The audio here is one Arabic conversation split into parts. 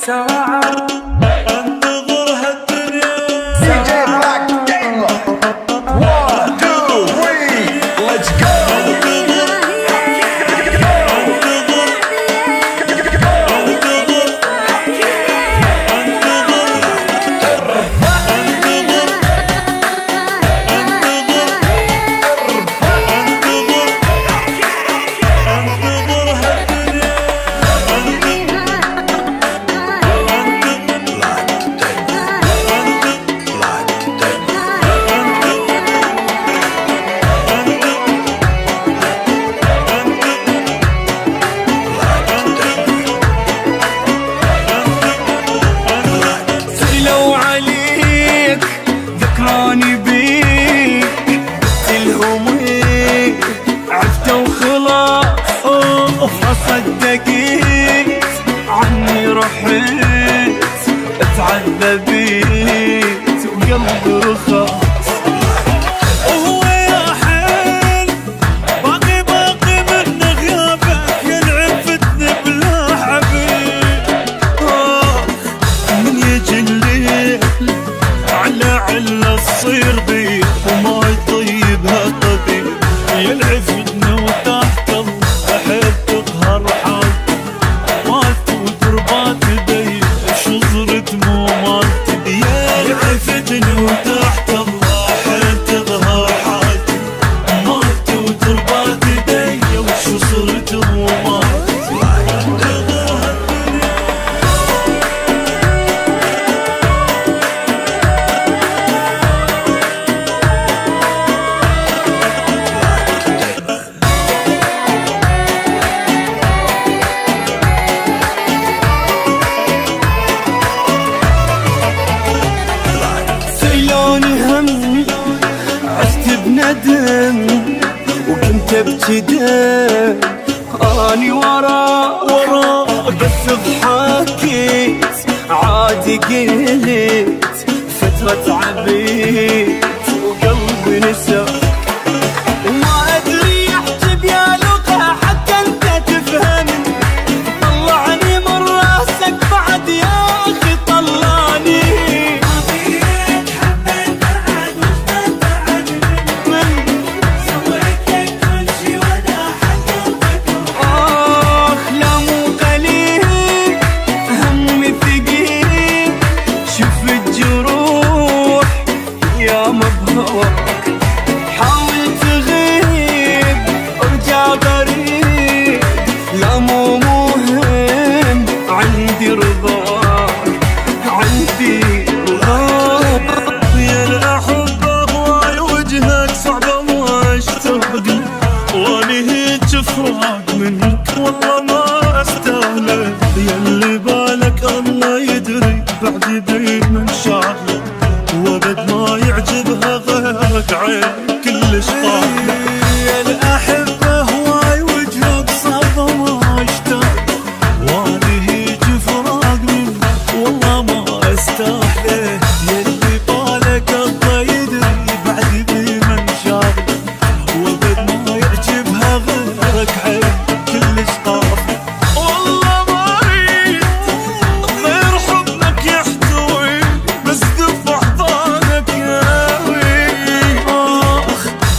ساعة انتظر هالدنيا. DJ Black Gang. 1 2 3 let's go. ذكراني بيك الهمي عفت وخلاص ما صدقيت عني رحيت اتعذبيت وقلبي رخص. وهو يا حيل باقي من غيابك ينعفتني بلا حبيب. من يجي الليل على تصير بي وما يطيبها طبيب يلعفني وتحت الحيل تقهر حالتي مالتي وتربات يدي شو صرت مو مالتي. يلعفني وتحت الحيل تظهر حالتي مالتي وتربات يدي وشو صرت مو مالتي. عشت بندم وكنت ابتدى اني ورا بس ضحكت عادي قلت فترة عبيت وقلبي نسى. وما ادري احجب يا لقى حتى انت تفهمني. طلعني من راسك بعد يا اخي طلعني. حاول تغيب ارجع قريب لا مو مهم عندي رضاك عندي رضاك. يا الأحبة هواي وجهك صعبة ما اشتاق واني هيج فراق منك والله ما استاهله. يا اللي بالك الله يدري بعد بين من شاغله وابد ما يعجبها غيرك عين كلش طاحله. يا الأحبة هواي وجهك صعبة ما اشتاق واني هيج فراق منك والله ما استاهله. يا اللي بالك الله يدري بعد بمن شاغله وابد ما يعجبها غيرك عين كلش طاحله. والله ما اريد غير حضنك يحتوي بس دفع ضانك ياوي.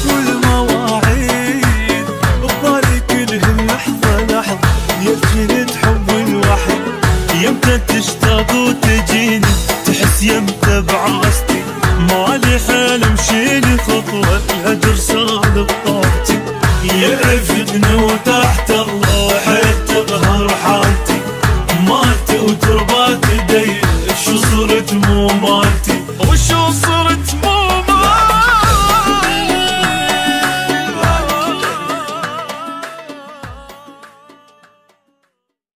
والمواعيد ببالي كلهن لحظة لحظة يمكن تحب الوحد يمتى تشتاق وتجيني تحس يمتى بعاصتي مالي حيل مشيلي خطوة الهجر صار بطاقتي. يعرفني وتحت الروح تظهر حالتي مالتي وتربات يدي شو صرت مو مالتي.